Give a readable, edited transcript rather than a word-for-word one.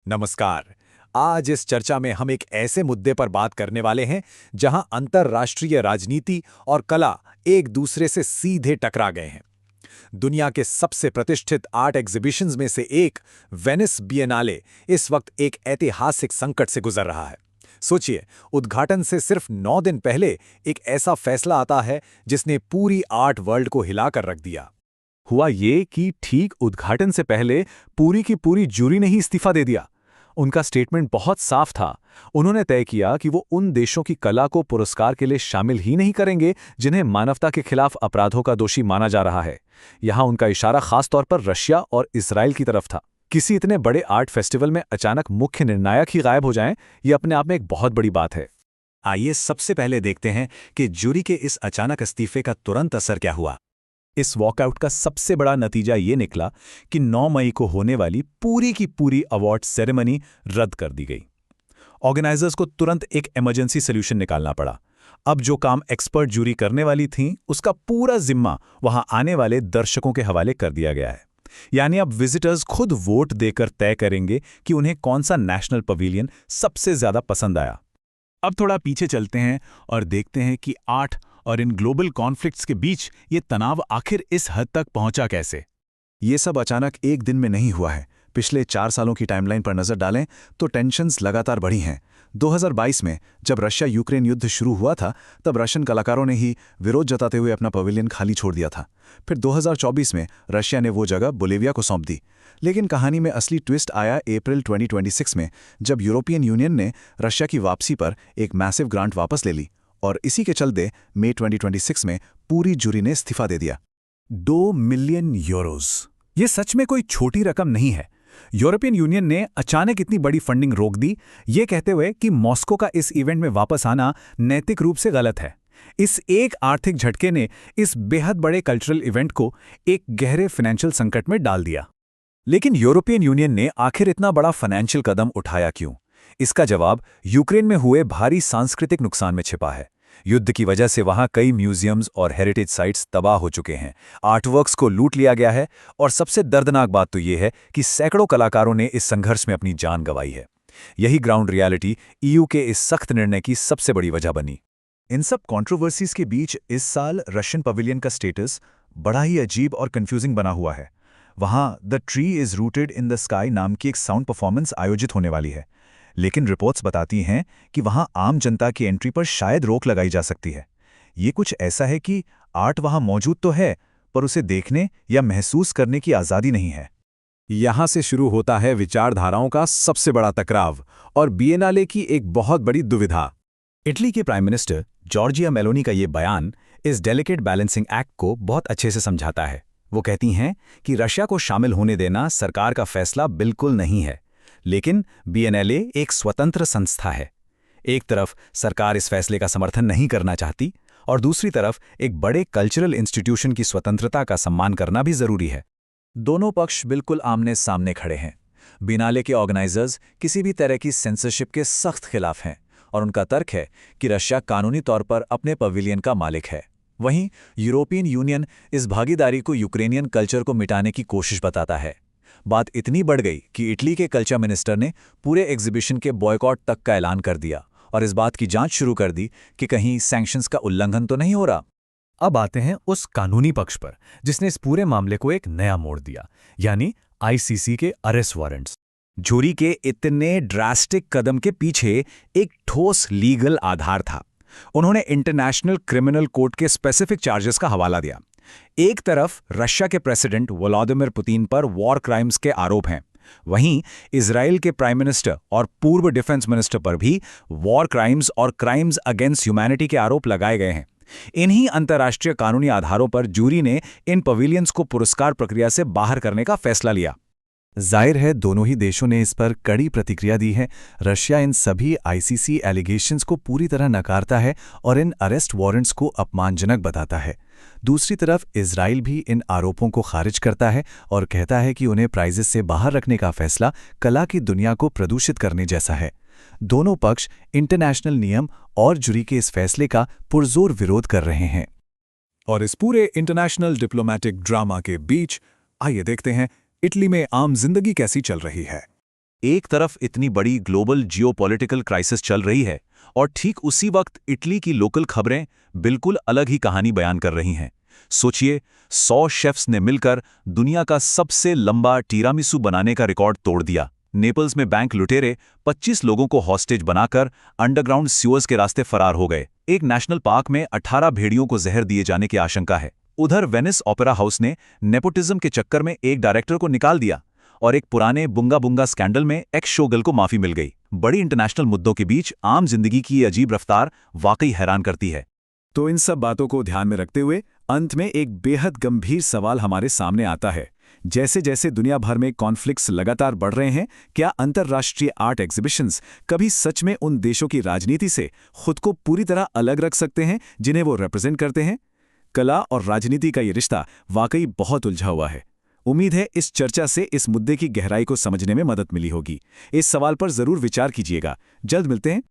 नमस्कार। आज इस चर्चा में हम एक ऐसे मुद्दे पर बात करने वाले हैं जहां अंतर्राष्ट्रीय राजनीति और कला एक दूसरे से सीधे टकरा गए हैं। दुनिया के सबसे प्रतिष्ठित आर्ट एग्जीबिशंस में से एक वेनिस बिएनाले इस वक्त एक ऐतिहासिक संकट से गुजर रहा है। सोचिए, उद्घाटन से सिर्फ 9 दिन पहले एक ऐसा फैसला आता है जिसने पूरी आर्ट वर्ल्ड को हिलाकर रख दिया। हुआ ये कि ठीक उद्घाटन से पहले पूरी की पूरी जूरी ने ही इस्तीफा दे दिया। उनका स्टेटमेंट बहुत साफ था। उन्होंने तय किया कि वो उन देशों की कला को पुरस्कार के लिए शामिल ही नहीं करेंगे जिन्हें मानवता के खिलाफ अपराधों का दोषी माना जा रहा है। यहाँ उनका इशारा खास तौर पर रशिया और इसराइल की तरफ था। किसी इतने बड़े आर्ट फेस्टिवल में अचानक मुख्य निर्णायक ही गायब हो जाएं, ये अपने आप में एक बहुत बड़ी बात है। आइए सबसे पहले देखते हैं कि जूरी के इस अचानक इस्तीफे का तुरंत असर क्या हुआ। इस वॉकआउट का सबसे बड़ा नतीजा ये निकला कि 9 मई को होने वाली पूरी की पूरी अवार्ड सेरेमनी रद्द कर दी गई। ऑर्गेनाइजर्स को तुरंत एक इमरजेंसी सॉल्यूशन निकालना पड़ा। अब जो काम एक्सपर्ट जूरी करने वाली थी, उसका पूरा जिम्मा वहां आने वाले दर्शकों के हवाले कर दिया गया है। यानी अब विजिटर्स खुद वोट देकर तय करेंगे कि उन्हें कौन सा नेशनल पवेलियन सबसे ज्यादा पसंद आया। अब थोड़ा पीछे चलते हैं और देखते हैं कि आर्ट और इन ग्लोबल कॉन्फ्लिक्ट्स के बीच ये तनाव आखिर इस हद तक पहुंचा कैसे। ये सब अचानक एक दिन में नहीं हुआ है। पिछले 4 सालों की टाइमलाइन पर नजर डालें तो टेंशन्स लगातार बढ़ी हैं। 2022 में जब रशिया यूक्रेन युद्ध शुरू हुआ था, तब रशियन कलाकारों ने ही विरोध जताते हुए अपना पवेलियन खाली छोड़ दिया था। फिर 2024 में रशिया ने वो जगह बोलिविया को सौंप दी। लेकिन कहानी में असली ट्विस्ट आया अप्रैल 2026 में, जब यूरोपियन यूनियन ने रशिया की वापसी पर एक मैसिव ग्रांट वापस ले ली, और इसी के चलते मई 2026 में पूरी जूरी ने इस्तीफा दे दिया। 2 मिलियन यूरोज, ये सच में कोई छोटी रकम नहीं है। यूरोपियन यूनियन ने अचानक इतनी बड़ी फंडिंग रोक दी, ये कहते हुए कि मॉस्को का इस इवेंट में वापस आना नैतिक रूप से गलत है। इस एक आर्थिक झटके ने इस बेहद बड़े कल्चरल इवेंट को एक गहरे फाइनेंशियल संकट में डाल दिया। लेकिन यूरोपियन यूनियन ने आखिर इतना बड़ा फाइनेंशियल कदम उठाया क्यों? इसका जवाब यूक्रेन में हुए भारी सांस्कृतिक नुकसान में छिपा है। युद्ध की वजह से वहां कई म्यूजियम्स और हेरिटेज साइट्स तबाह हो चुके हैं, आर्टवर्क्स को लूट लिया गया है, और सबसे दर्दनाक बात तो ये है कि सैकड़ों कलाकारों ने इस संघर्ष में अपनी जान गंवाई है। यही ग्राउंड रियलिटी ईयू के इस सख्त निर्णय की सबसे बड़ी वजह बनी। इन सब कंट्रोवर्सीज के बीच इस साल रशियन पवेलियन का स्टेटस बड़ा ही अजीब और कंफ्यूजिंग बना हुआ है। वहां the tree is rooted in the sky नाम की एक साउंड परफॉर्मेंस आयोजित होने वाली है, लेकिन रिपोर्ट्स बताती हैं कि वहां आम जनता की एंट्री पर शायद रोक लगाई जा सकती है। ये कुछ ऐसा है कि आर्ट वहां मौजूद तो है, पर उसे देखने या महसूस करने की आज़ादी नहीं है। यहां से शुरू होता है विचारधाराओं का सबसे बड़ा टकराव और बिएनाले की एक बहुत बड़ी दुविधा। इटली के प्राइम मिनिस्टर जॉर्जिया मेलोनी का ये बयान इस डेलिकेट बैलेंसिंग एक्ट को बहुत अच्छे से समझाता है। वो कहती हैं कि रशिया को शामिल होने देना सरकार का फैसला बिल्कुल नहीं है, लेकिन बिएनाले एक स्वतंत्र संस्था है। एक तरफ सरकार इस फैसले का समर्थन नहीं करना चाहती, और दूसरी तरफ एक बड़े कल्चरल इंस्टीट्यूशन की स्वतंत्रता का सम्मान करना भी जरूरी है। दोनों पक्ष बिल्कुल आमने सामने खड़े हैं। बिएनाले के ऑर्गेनाइजर्स किसी भी तरह की सेंसरशिप के सख्त खिलाफ हैं, और उनका तर्क है कि रशिया कानूनी तौर पर अपने पवेलियन का मालिक है। वहीं यूरोपियन यूनियन इस भागीदारी को यूक्रेनियन कल्चर को मिटाने की कोशिश बताता है। बात इतनी बढ़ गई कि इटली के कल्चर मिनिस्टर ने पूरे एग्जीबिशन के बॉयकॉट तक का ऐलान कर दिया और इस बात की जांच शुरू कर दी कि कहीं सैंक्शंस का उल्लंघन तो नहीं हो रहा। अब आते हैं उस कानूनी पक्ष पर जिसने इस पूरे मामले को एक नया मोड़ दिया, यानी आईसीसी के अरेस्ट वारंट्स। जूरी के इतने ड्रास्टिक कदम के पीछे एक ठोस लीगल आधार था। उन्होंने इंटरनेशनल क्रिमिनल कोर्ट के स्पेसिफिक चार्जेस का हवाला दिया। एक तरफ रशिया के प्रेसिडेंट व्लादिमीर पुतिन पर वॉर क्राइम्स के आरोप हैं, वहीं इजराइल के प्राइम मिनिस्टर और पूर्व डिफेंस मिनिस्टर पर भी वॉर क्राइम्स और क्राइम्स अगेंस्ट ह्यूमैनिटी के आरोप लगाए गए हैं। इन्हीं अंतर्राष्ट्रीय कानूनी आधारों पर जूरी ने इन पवेलियंस को पुरस्कार प्रक्रिया से बाहर करने का फैसला लिया। जाहिर है दोनों ही देशों ने इस पर कड़ी प्रतिक्रिया दी है। रशिया इन सभी आईसीसी एलिगेशंस को पूरी तरह नकारता है और इन अरेस्ट वारंट्स को अपमानजनक बताता है। दूसरी तरफ इजराइल भी इन आरोपों को खारिज करता है और कहता है कि उन्हें प्राइजेस से बाहर रखने का फैसला कला की दुनिया को प्रदूषित करने जैसा है। दोनों पक्ष इंटरनेशनल नियम और जूरी के इस फैसले का पुरजोर विरोध कर रहे हैं। और इस पूरे इंटरनेशनल डिप्लोमैटिक ड्रामा के बीच आइए देखते हैं इटली में आम जिंदगी कैसी चल रही है। एक तरफ इतनी बड़ी ग्लोबल जियोपॉलिटिकल क्राइसिस चल रही है और ठीक उसी वक्त इटली की लोकल खबरें बिल्कुल अलग ही कहानी बयान कर रही हैं। सोचिए, 100 शेफ्स ने मिलकर दुनिया का सबसे लंबा टीरामिसू बनाने का रिकॉर्ड तोड़ दिया। नेपल्स में बैंक लुटेरे 25 लोगों को हॉस्टेज बनाकर अंडरग्राउंड सीवर्स के रास्ते फरार हो गए। एक नेशनल पार्क में 18 भेड़ियों को जहर दिए जाने की आशंका है। उधर वेनिस ओपेरा हाउस ने नेपोटिज्म के चक्कर में एक डायरेक्टर को निकाल दिया और एक पुराने बुंगा बुंगा स्कैंडल में एक्स शोगल को माफी मिल गई। बड़ी इंटरनेशनल मुद्दों के बीच आम जिंदगी की ये अजीब रफ्तार वाकई हैरान करती है। तो इन सब बातों को ध्यान में रखते हुए अंत में एक बेहद गंभीर सवाल हमारे सामने आता है। जैसे जैसे दुनिया भर में कॉन्फ्लिक्ट्स लगातार बढ़ रहे हैं, क्या अंतर्राष्ट्रीय आर्ट एग्जीबिशंस कभी सच में उन देशों की राजनीति से खुद को पूरी तरह अलग रख सकते हैं जिन्हें वो रिप्रेजेंट करते हैं? कला और राजनीति का ये रिश्ता वाकई बहुत उलझा हुआ है। उम्मीद है इस चर्चा से इस मुद्दे की गहराई को समझने में मदद मिली होगी। इस सवाल पर जरूर विचार कीजिएगा। जल्द मिलते हैं।